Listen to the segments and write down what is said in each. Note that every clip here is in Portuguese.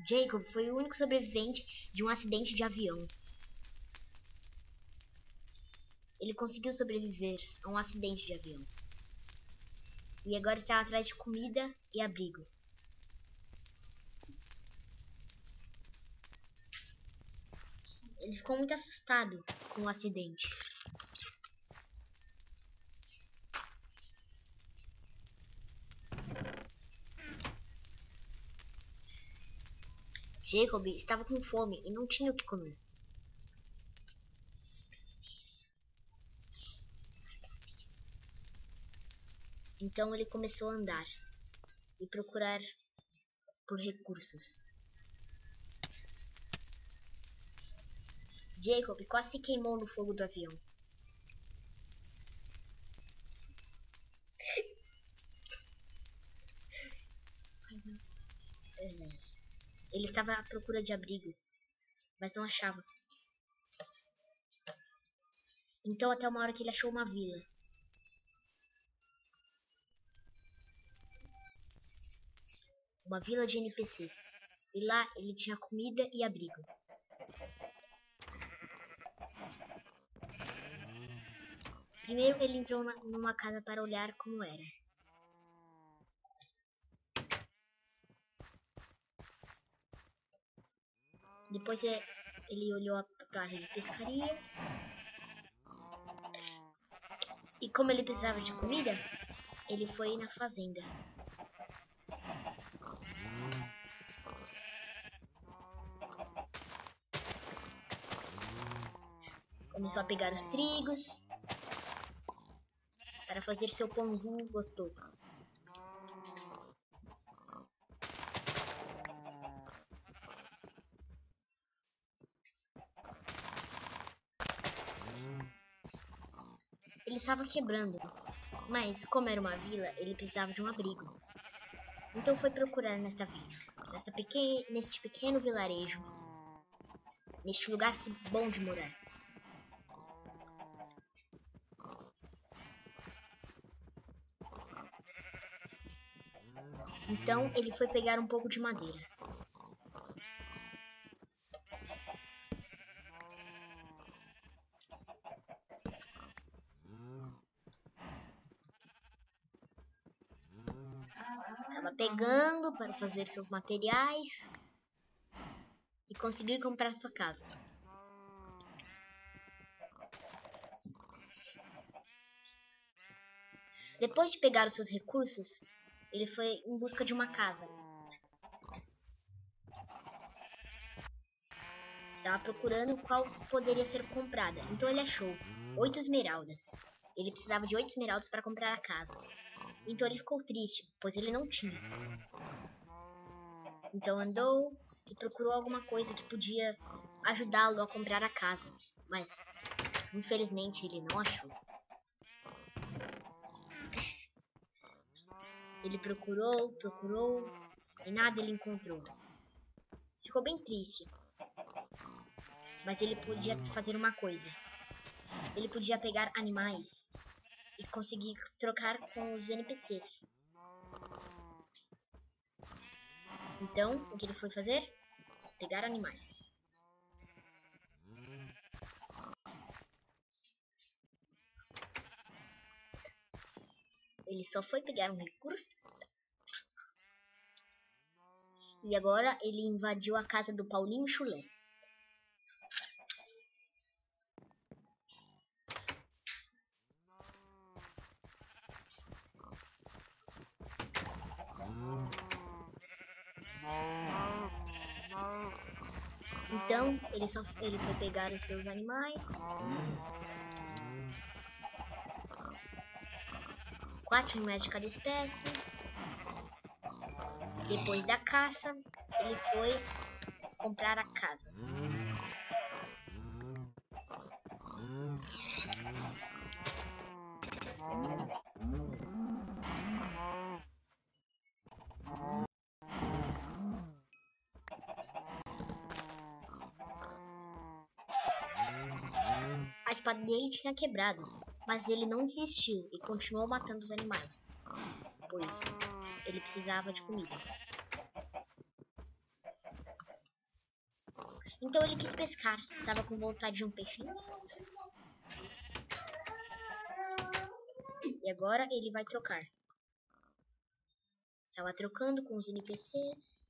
Jacob foi o único sobrevivente de um acidente de avião. Ele conseguiu sobreviver a um acidente de avião. E agora está atrás de comida e abrigo. Ele ficou muito assustado com o acidente. Jacob estava com fome e não tinha o que comer. Então ele começou a andar e procurar por recursos. Jacob quase se queimou no fogo do avião. Ele estava à procura de abrigo, mas não achava. Então até uma hora que ele achou uma vila. Uma vila de NPCs. E lá ele tinha comida e abrigo. Primeiro ele entrou numa casa para olhar como era. Depois ele olhou para a pescaria. E como ele precisava de comida, ele foi na fazenda. Começou a pegar os trigos para fazer seu pãozinho gostoso. Ele estava quebrando, mas como era uma vila, ele precisava de um abrigo. Então foi procurar nesta vila, neste pequeno vilarejo, neste lugar bom de morar. Então ele foi pegar um pouco de madeira. Estava pegando para fazer seus materiais e conseguir comprar sua casa. Depois de pegar os seus recursos, ele foi em busca de uma casa. Estava procurando qual poderia ser comprada, então ele achou 8 esmeraldas. Ele precisava de 8 esmeraldas para comprar a casa. Então ele ficou triste, pois ele não tinha. Então andou e procurou alguma coisa que podia ajudá-lo a comprar a casa. Mas, infelizmente, ele não achou. Ele procurou e nada ele encontrou. Ficou bem triste. Mas ele podia fazer uma coisa. Ele podia pegar animais e conseguir trocar com os NPCs. Então, o que ele foi fazer? Pegar animais. Ele só foi pegar um recurso. E agora ele invadiu a casa do Paulinho Chulé. Então, ele foi pegar os seus animais. 4 animais de cada espécie. Depois da caça, ele foi comprar a casa. A espada dele tinha quebrado, mas ele não desistiu e continuou matando os animais, pois ele precisava de comida. Então ele quis pescar. Estava com vontade de um peixinho. E agora ele vai trocar. Estava trocando com os NPCs.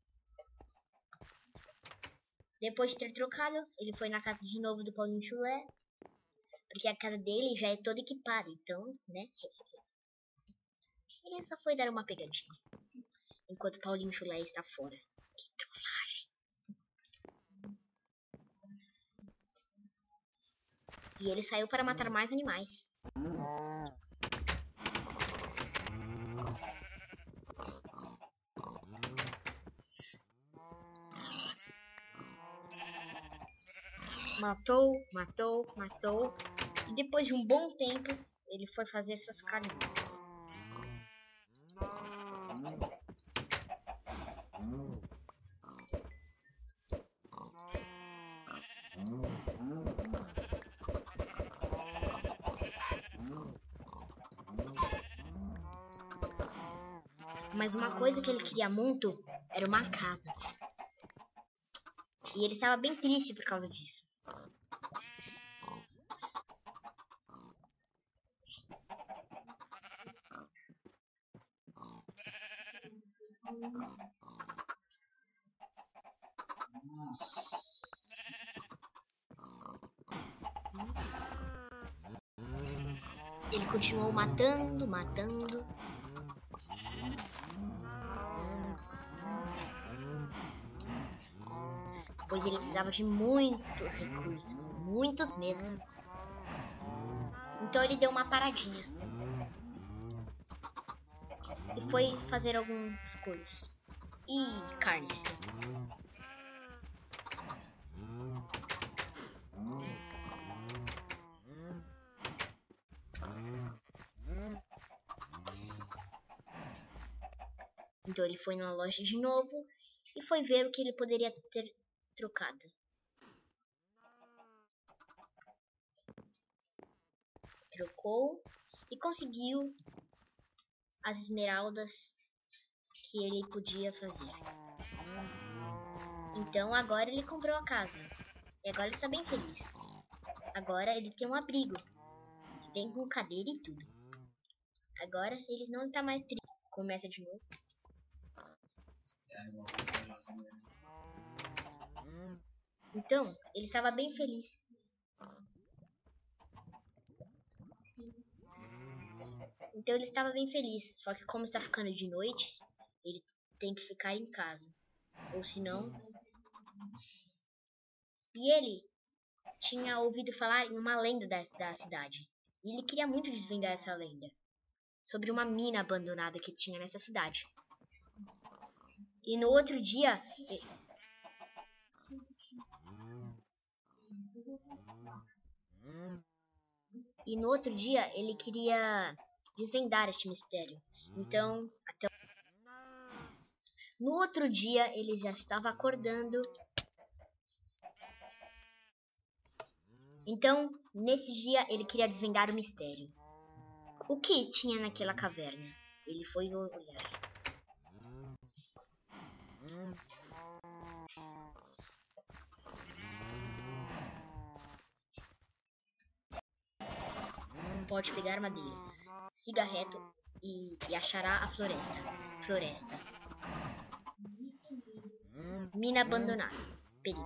Depois de ter trocado, ele foi na casa de novo do Paulinho Chulé. Porque a casa dele já é toda equipada, então, né? Ele só foi dar uma pegadinha. Enquanto Paulinho Chulé está fora. Que trollagem. E ele saiu para matar mais animais. Matou, matou, matou. E depois de um bom tempo, ele foi fazer suas carninhas. Mas uma coisa que ele queria muito era uma casa. E ele estava bem triste por causa disso. Ele continuou matando, matando. Pois ele precisava de muitos recursos, muitos mesmos. Então ele deu uma paradinha. E foi fazer alguns coisas. E carnes. Então ele foi numa loja de novo e foi ver o que ele poderia ter trocado. Trocou e conseguiu as esmeraldas que ele podia fazer. Então agora ele comprou a casa. E agora ele está bem feliz. Agora ele tem um abrigo. Vem com cadeira e tudo. Agora ele não está mais triste. Começa de novo. Então, ele estava bem feliz. Então ele estava bem feliz. Só que como está ficando de noite, ele tem que ficar em casa. Ou senão... E ele tinha ouvido falar em uma lenda da cidade. E ele queria muito desvendar essa lenda. Sobre uma mina abandonada que tinha nessa cidade. E no outro dia... ele queria desvendar este mistério. Então, no outro dia ele já estava acordando. Então, nesse dia ele queria desvendar o mistério. O que tinha naquela caverna? Ele foi olhar. Pode pegar madeira. Siga reto e achará a floresta. Floresta. Mina abandonada. Perigo.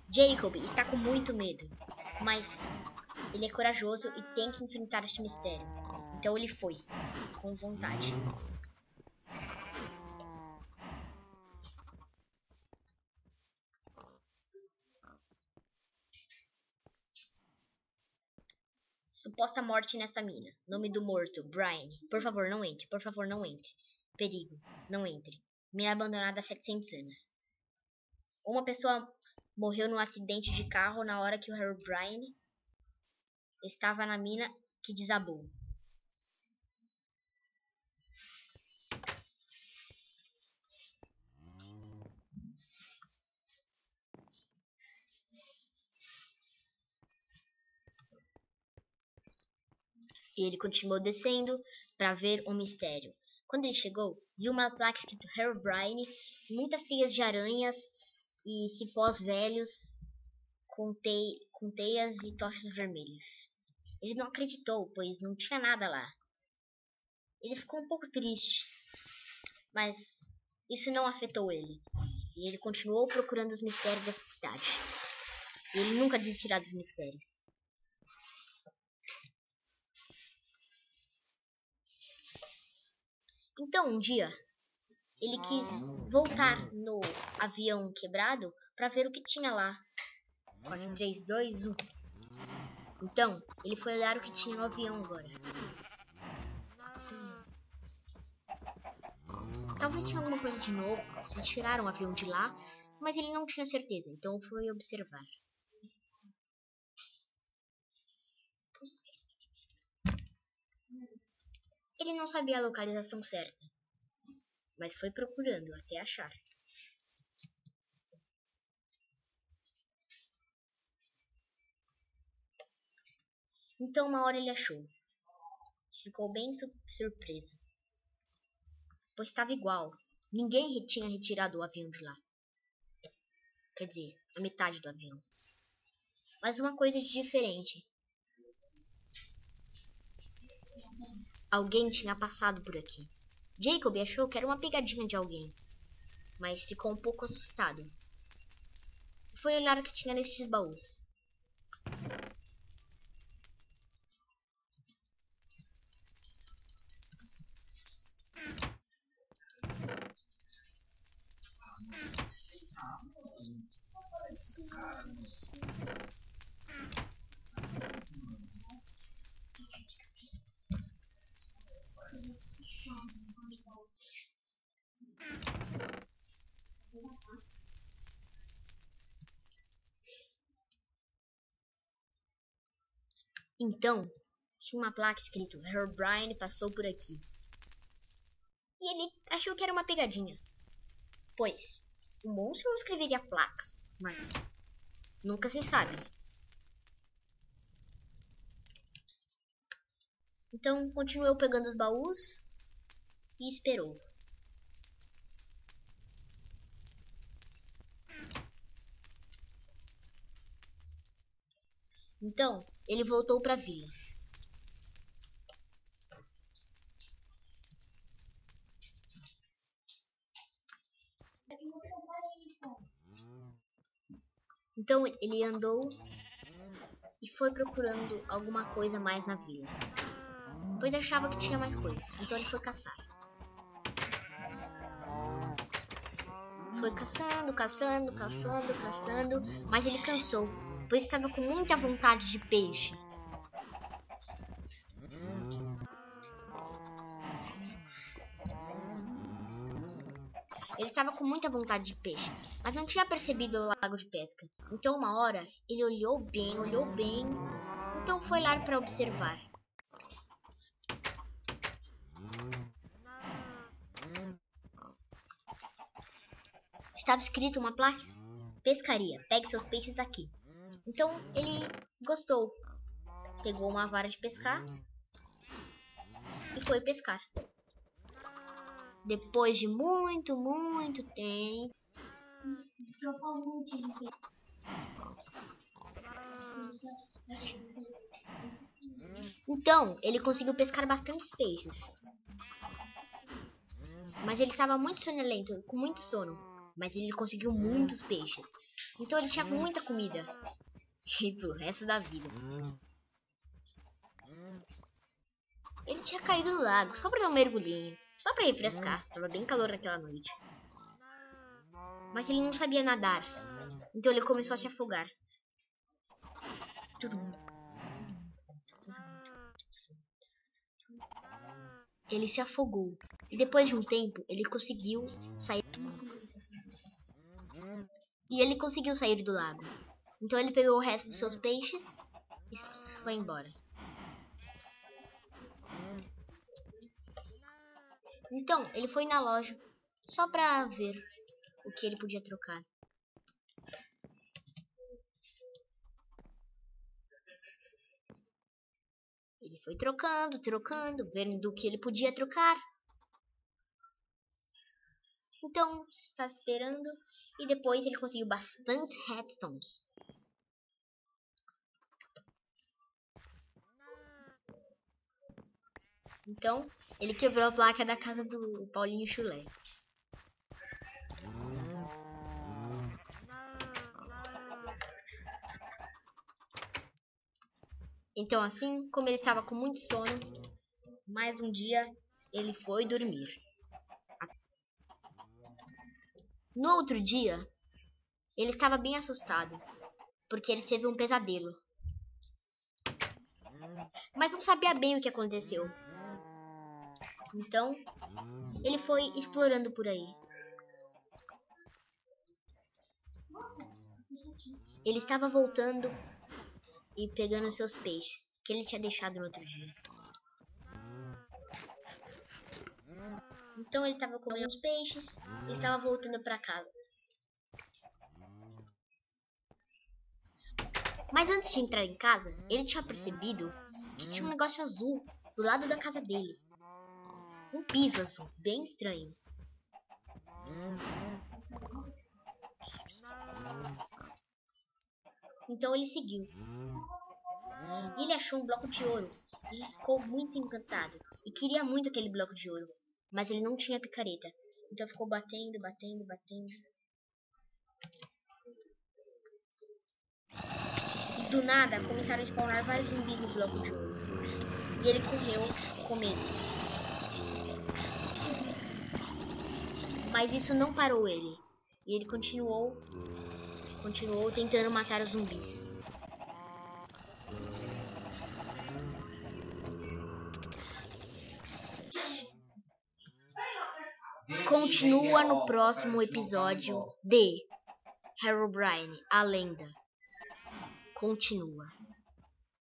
Jacob está com muito medo, mas ele é corajoso e tem que enfrentar este mistério. Então ele foi, com vontade. Suposta morte nesta mina. Nome do morto, Brian. Por favor, não entre. Por favor, não entre. Perigo. Não entre. Mina abandonada há 700 anos. Uma pessoa morreu num acidente de carro na hora que o Harry Brian estava na mina que desabou. E ele continuou descendo para ver o mistério. Quando ele chegou, viu uma placa escrito Harry Brian, muitas teias de aranhas e cipós velhos com teias e tochas vermelhas. Ele não acreditou, pois não tinha nada lá. Ele ficou um pouco triste, mas isso não afetou ele. E ele continuou procurando os mistérios dessa cidade. E ele nunca desistirá dos mistérios. Então, um dia, ele quis voltar no avião quebrado para ver o que tinha lá. 4, 3, 2, 1. Então, ele foi olhar o que tinha no avião agora. Talvez tinha alguma coisa de novo, se tiraram o avião de lá, mas ele não tinha certeza, então foi observar. Ele não sabia a localização certa, mas foi procurando até achar. Então uma hora ele achou. Ficou bem surpreso, pois estava igual. Ninguém tinha retirado o avião de lá. Quer dizer, a metade do avião. Mas uma coisa de diferente. Alguém tinha passado por aqui. Jacob achou que era uma pegadinha de alguém, mas ficou um pouco assustado. Foi olhar o que tinha nestes baús. Então, tinha uma placa escrito Herobrine passou por aqui. E ele achou que era uma pegadinha, pois o monstro não escreveria placas, mas nunca se sabe. Então continuou pegando os baús e esperou. Então ele voltou para a vila. Então ele andou e foi procurando alguma coisa mais na vila, pois achava que tinha mais coisas. Então ele foi caçar. Foi caçando, mas ele cansou, pois estava com muita vontade de peixe. Ele estava com muita vontade de peixe, mas não tinha percebido o lago de pesca. Então uma hora ele olhou bem, então foi lá para observar. Estava escrito uma placa: pescaria, pegue seus peixes aqui. Então ele gostou, pegou uma vara de pescar e foi pescar. Depois de muito tempo, então ele conseguiu pescar bastantes peixes. Mas ele estava muito sonolento, com muito sono. Mas ele conseguiu muitos peixes. Então ele tinha muita comida. E pro resto da vida. Ele tinha caído no lago só para dar um mergulhinho. Só para refrescar. Tava bem calor naquela noite. Mas ele não sabia nadar. Então ele começou a se afogar. Ele se afogou. E depois de um tempo, ele conseguiu sair. E ele conseguiu sair do lago. Então ele pegou o resto de seus peixes e foi embora. Então ele foi na loja só pra ver o que ele podia trocar. Ele foi trocando, vendo o que ele podia trocar. Então, estava esperando. E depois ele conseguiu bastantes redstones. Então, ele quebrou a placa da casa do Paulinho Chulé. Então, assim, como ele estava com muito sono, mais um dia ele foi dormir. No outro dia, ele estava bem assustado, porque ele teve um pesadelo. Mas não sabia bem o que aconteceu. Então, ele foi explorando por aí. Ele estava voltando e pegando seus peixes, que ele tinha deixado no outro dia. Então ele estava comendo os peixes e estava voltando para casa. Mas antes de entrar em casa, ele tinha percebido que tinha um negócio azul do lado da casa dele. Um piso azul, bem estranho. Então ele seguiu. E ele achou um bloco de ouro. Ele ficou muito encantado e queria muito aquele bloco de ouro. Mas ele não tinha picareta. Então ficou batendo, batendo, batendo. E do nada começaram a spawnar vários zumbis no bloco de ouro. E ele correu com medo. Mas isso não parou ele. E ele continuou tentando matar os zumbis. Continua no próximo episódio de Herobrine, a lenda. Continua.